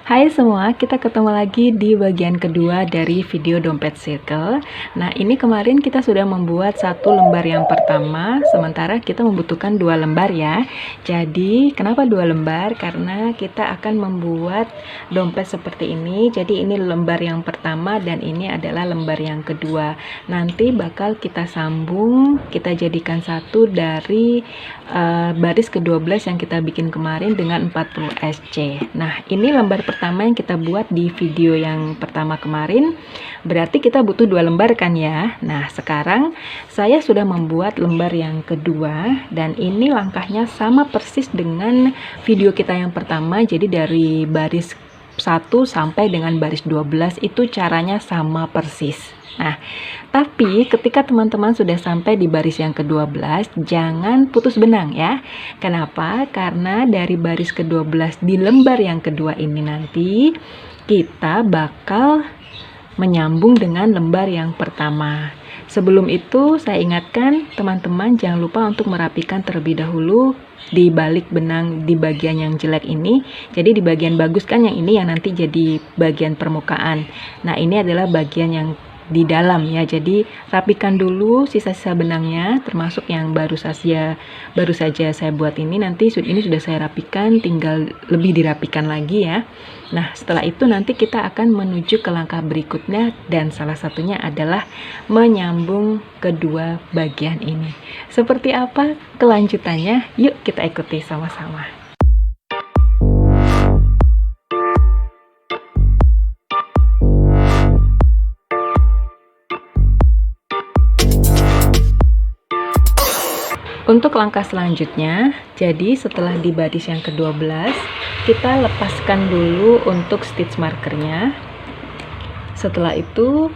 Hai semua, kita ketemu lagi di bagian kedua dari video dompet circle. Nah, ini kemarin kita sudah membuat satu lembar yang pertama, sementara kita membutuhkan 2 lembar ya. Jadi, kenapa 2 lembar? Karena kita akan membuat dompet seperti ini. Jadi, ini lembar yang pertama dan ini adalah lembar yang kedua. Nanti bakal kita sambung, kita jadikan satu dari baris ke-12 yang kita bikin kemarin dengan 40 SC. Nah, ini lembar pertama yang kita buat di video yang pertama kemarin, berarti kita butuh 2 lembar kan ya. Nah, sekarang saya sudah membuat lembar yang kedua dan ini langkahnya sama persis dengan video kita yang pertama. Jadi dari baris 1 sampai dengan baris 12 itu caranya sama persis. Nah, tapi ketika teman-teman sudah sampai di baris yang ke-12, jangan putus benang ya. Kenapa? Karena dari baris ke-12 di lembar yang kedua ini nanti kita bakal menyambung dengan lembar yang pertama. Sebelum itu saya ingatkan teman-teman jangan lupa untuk merapikan terlebih dahulu di balik benang di bagian yang jelek ini. Jadi di bagian bagus kan yang ini yang nanti jadi bagian permukaan. Nah, ini adalah bagian yang di dalam ya, jadi rapikan dulu sisa-sisa benangnya, termasuk yang baru saja saya buat ini. Nanti ini sudah saya rapikan, tinggal lebih dirapikan lagi ya. Nah, setelah itu nanti kita akan menuju ke langkah berikutnya dan salah satunya adalah menyambung kedua bagian ini. Seperti apa kelanjutannya? Yuk kita ikuti sama-sama. Untuk langkah selanjutnya, jadi setelah di baris yang ke-12, kita lepaskan dulu untuk stitch markernya. Setelah itu,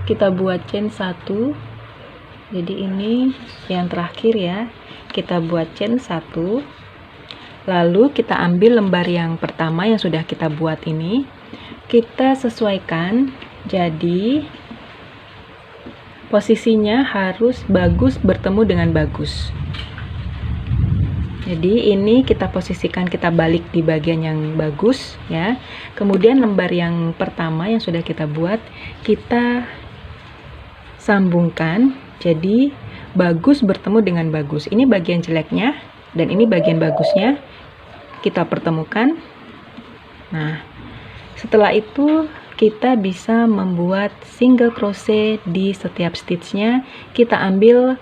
kita buat chain 1. Jadi ini yang terakhir ya. Kita buat chain 1. Lalu kita ambil lembar yang pertama yang sudah kita buat ini. Kita sesuaikan, jadi posisinya harus bagus bertemu dengan bagus. Jadi ini kita posisikan, kita balik di bagian yang bagus ya. Kemudian lembar yang pertama yang sudah kita buat kita sambungkan, jadi bagus bertemu dengan bagus. Ini bagian jeleknya dan ini bagian bagusnya kita pertemukan. Nah, setelah itu kita bisa membuat single crochet di setiap stitchnya. Kita ambil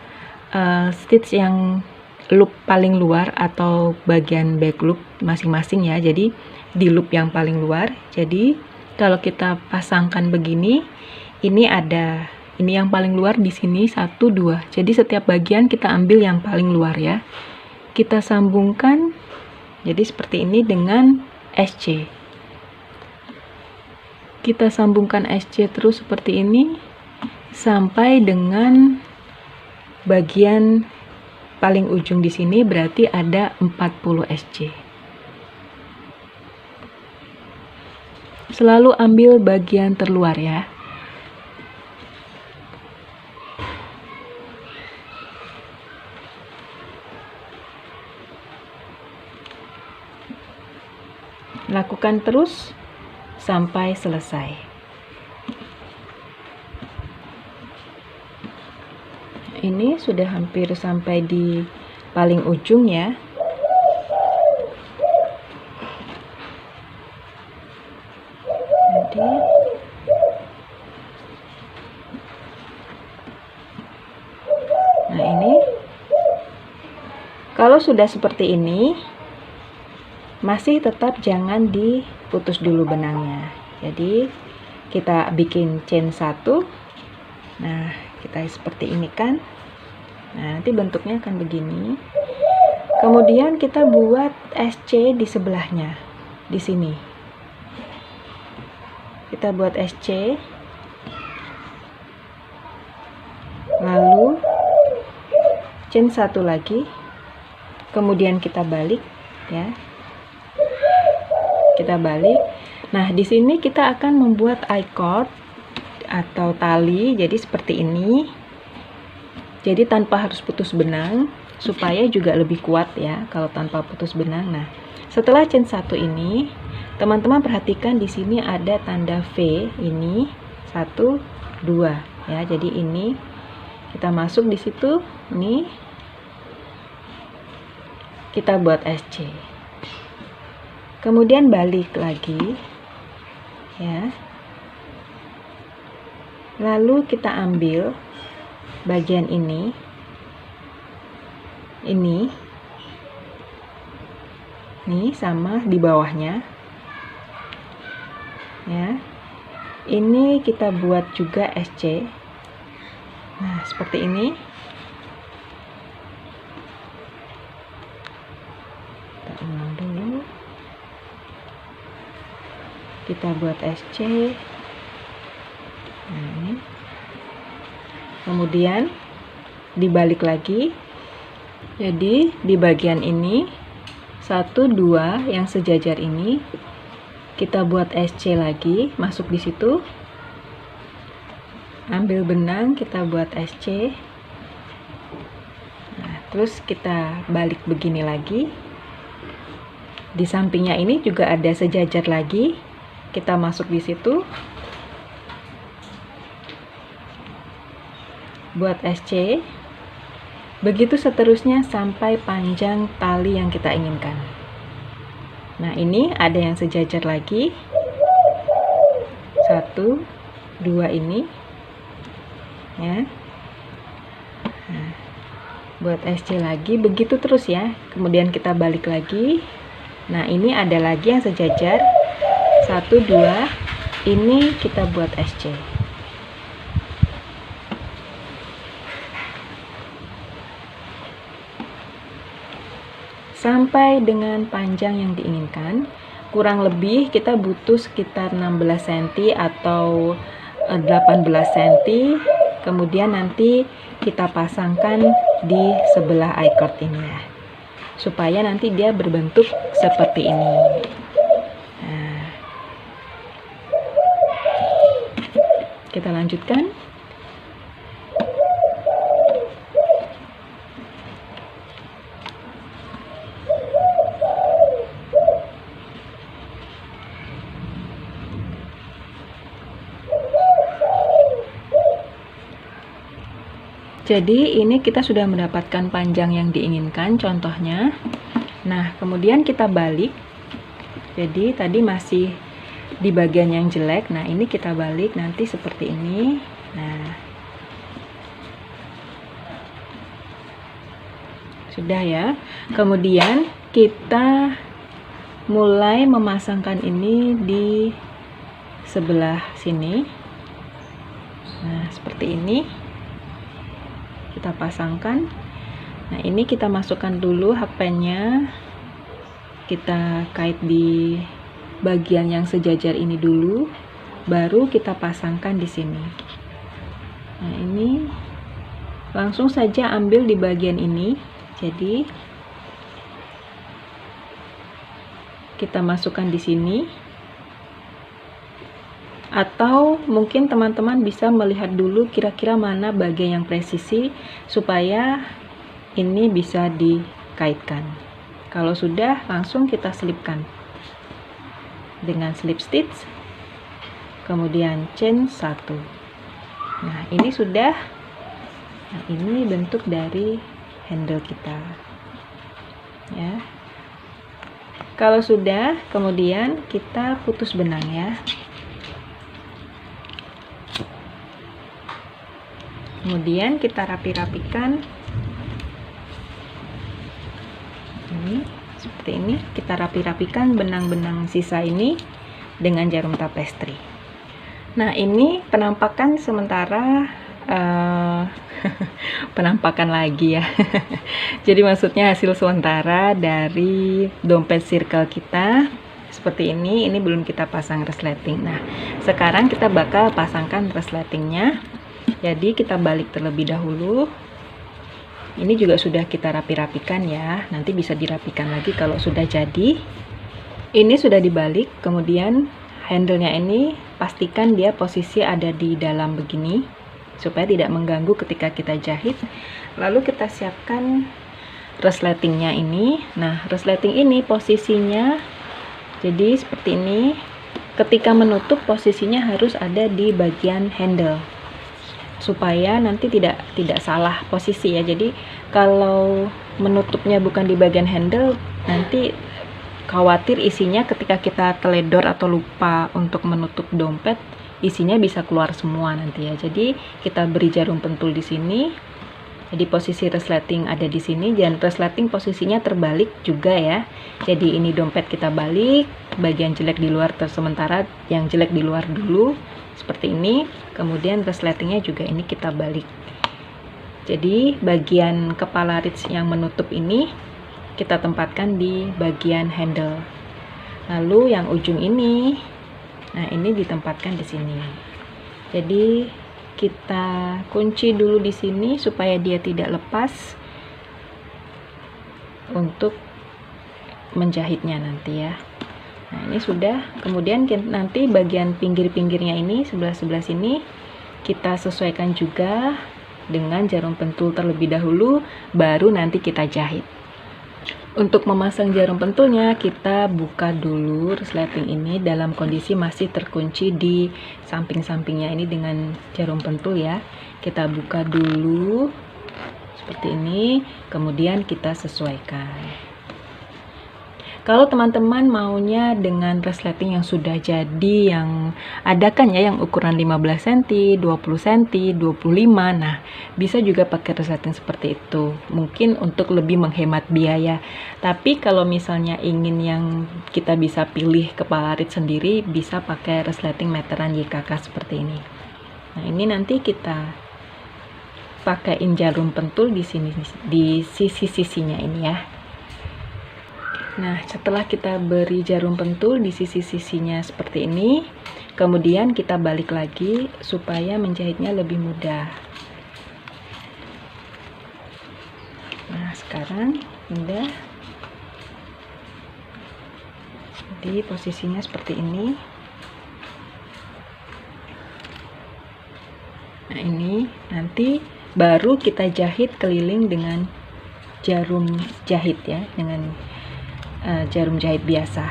stitch yang loop paling luar atau bagian back loop masing-masing ya. Jadi di loop yang paling luar. Jadi kalau kita pasangkan begini, ini yang paling luar di sini 1, 2. Jadi setiap bagian kita ambil yang paling luar ya. Kita sambungkan jadi seperti ini dengan SC. Kita sambungkan SC terus seperti ini sampai dengan bagian paling ujung di sini, berarti ada 40 SC. Selalu ambil bagian terluar ya. Lakukan terus sampai selesai. Ini sudah hampir sampai di paling ujung ya. Jadi nah, ini kalau sudah seperti ini masih tetap jangan diputus dulu benangnya. Jadi kita bikin chain 1. Nah, kita seperti ini kan. Nah, nanti bentuknya akan begini. Kemudian kita buat SC di sebelahnya. Di sini. Kita buat SC. Lalu chain 1 lagi. Kemudian kita balik ya. Kita balik. Nah, di sini kita akan membuat I-cord atau tali, jadi seperti ini. Jadi tanpa harus putus benang, supaya juga lebih kuat ya kalau tanpa putus benang. Nah, Setelah chain 1 ini, teman-teman perhatikan di sini ada tanda V, ini 1 2 ya. Jadi ini kita masuk di situ, ini kita buat SC. Kemudian balik lagi ya. Lalu kita ambil bagian ini sama di bawahnya ya. Ini kita buat juga SC. Nah, seperti ini. Kita ulang dulu. Kita buat SC. Nah, ini. Kemudian dibalik lagi. Jadi di bagian ini 1 2 yang sejajar ini kita buat SC lagi, masuk di situ. Ambil benang, kita buat SC. Nah, terus kita balik begini lagi. Di sampingnya ini juga ada sejajar lagi. Kita masuk di situ. Buat SC. Begitu seterusnya sampai panjang tali yang kita inginkan. Nah, ini ada yang sejajar lagi. 1 2 ini ya. Nah, buat SC lagi, begitu terus ya. Kemudian kita balik lagi. Nah, ini ada lagi yang sejajar. 1 2 ini kita buat SC. Sampai dengan panjang yang diinginkan. Kurang lebih kita butuh sekitar 16 cm atau 18 cm. Kemudian nanti kita pasangkan di sebelah I-cord ini ya, supaya nanti dia berbentuk seperti ini. Nah, kita lanjutkan. Jadi ini kita sudah mendapatkan panjang yang diinginkan contohnya. Nah, kemudian kita balik. Jadi tadi masih di bagian yang jelek. Nah, ini kita balik nanti seperti ini. Nah, sudah ya. Kemudian kita mulai memasangkan ini di sebelah sini. Nah, seperti ini. Kita pasangkan. Nah, ini kita masukkan dulu hakpennya. Kita kait di bagian yang sejajar ini dulu, baru kita pasangkan di sini. Nah, ini langsung saja ambil di bagian ini. Jadi kita masukkan di sini. Atau mungkin teman-teman bisa melihat dulu kira-kira mana bagian yang presisi supaya ini bisa dikaitkan. Kalau sudah, langsung kita selipkan dengan slip stitch, kemudian chain 1. Nah, ini sudah. Nah, ini bentuk dari handle kita ya. Kalau sudah, kemudian kita putus benang ya. Kemudian kita rapi-rapikan ini seperti ini. Kita rapi-rapikan benang-benang sisa ini dengan jarum tapestri. Nah, ini penampakan sementara, penampakan lagi ya. Jadi maksudnya hasil sementara dari dompet circle kita seperti ini. Ini belum kita pasang resleting. Nah, sekarang kita bakal pasangkan resletingnya. Jadi kita balik terlebih dahulu. Ini juga sudah kita rapi-rapikan ya. Nanti bisa dirapikan lagi kalau sudah jadi. Ini sudah dibalik. Kemudian handle-nya ini pastikan dia posisi ada di dalam begini, supaya tidak mengganggu ketika kita jahit. Lalu kita siapkan resletingnya ini. Nah, resleting ini posisinya jadi seperti ini. Ketika menutup posisinya harus ada di bagian handle supaya nanti tidak salah posisi ya. Jadi kalau menutupnya bukan di bagian handle, nanti khawatir isinya ketika kita teledor atau lupa untuk menutup dompet, isinya bisa keluar semua nanti ya. Jadi kita beri jarum pentul di sini. Jadi posisi resleting ada di sini, dan resleting posisinya terbalik juga ya. Jadi ini dompet kita balik, bagian jelek di luar sementara yang jelek di luar dulu seperti ini. Kemudian resletingnya juga ini kita balik. Jadi bagian kepala ridge yang menutup ini kita tempatkan di bagian handle. Lalu yang ujung ini, nah ini ditempatkan di sini. Jadi kita kunci dulu di sini supaya dia tidak lepas untuk menjahitnya nanti ya. Nah ini sudah. Kemudian nanti bagian pinggir-pinggirnya ini, sebelah-sebelah sini kita sesuaikan juga dengan jarum pentul terlebih dahulu, baru nanti kita jahit. Untuk memasang jarum pentulnya, kita buka dulu resleting ini dalam kondisi masih terkunci di samping-sampingnya ini dengan jarum pentul ya. Kita buka dulu seperti ini, kemudian kita sesuaikan. Kalau teman-teman maunya dengan resleting yang sudah jadi, yang ada kan ya yang ukuran 15 cm, 20 cm, 25, nah bisa juga pakai resleting seperti itu, mungkin untuk lebih menghemat biaya. Tapi kalau misalnya ingin yang kita bisa pilih kepala ridge sendiri, bisa pakai resleting meteran YKK seperti ini. Nah ini nanti kita pakaiin jarum pentul di sini, di sisi-sisinya ini ya. Nah, setelah kita beri jarum pentul di sisi-sisinya seperti ini, kemudian kita balik lagi supaya menjahitnya lebih mudah. Nah, sekarang udah. Jadi posisinya seperti ini. Nah, ini nanti baru kita jahit keliling dengan jarum jahit ya, dengan jarum jahit biasa.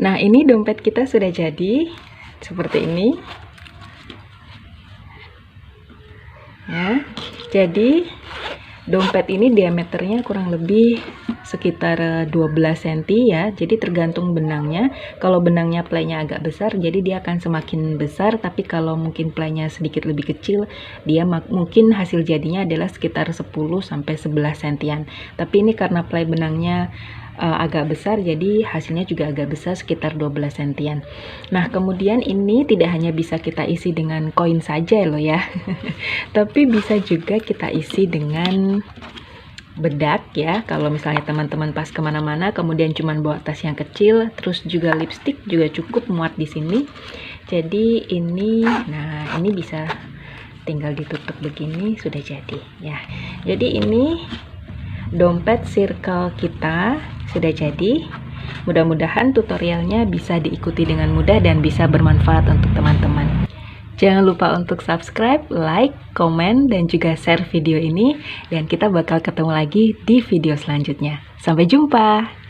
Nah, ini dompet kita sudah jadi seperti ini. Ya. Jadi dompet ini diameternya kurang lebih sekitar 12 cm ya. Jadi tergantung benangnya. Kalau benangnya playnya agak besar, jadi dia akan semakin besar. Tapi kalau mungkin playnya sedikit lebih kecil, dia mungkin hasil jadinya adalah sekitar 10 sampai 11 cm. Tapi ini karena play benangnya agak besar, jadi hasilnya juga agak besar, sekitar 12 cm. Nah, kemudian ini tidak hanya bisa kita isi dengan koin saja loh ya, tapi bisa juga kita isi dengan bedak ya. Kalau misalnya teman-teman pas kemana-mana, kemudian cuman bawa tas yang kecil, terus juga lipstick juga cukup muat di sini. Jadi ini, nah ini bisa tinggal ditutup begini, sudah jadi ya. Jadi ini dompet circle kita sudah jadi. Mudah-mudahan tutorialnya bisa diikuti dengan mudah dan bisa bermanfaat untuk teman-teman. Jangan lupa untuk subscribe, like, komen, dan juga share video ini. Dan kita bakal ketemu lagi di video selanjutnya. Sampai jumpa!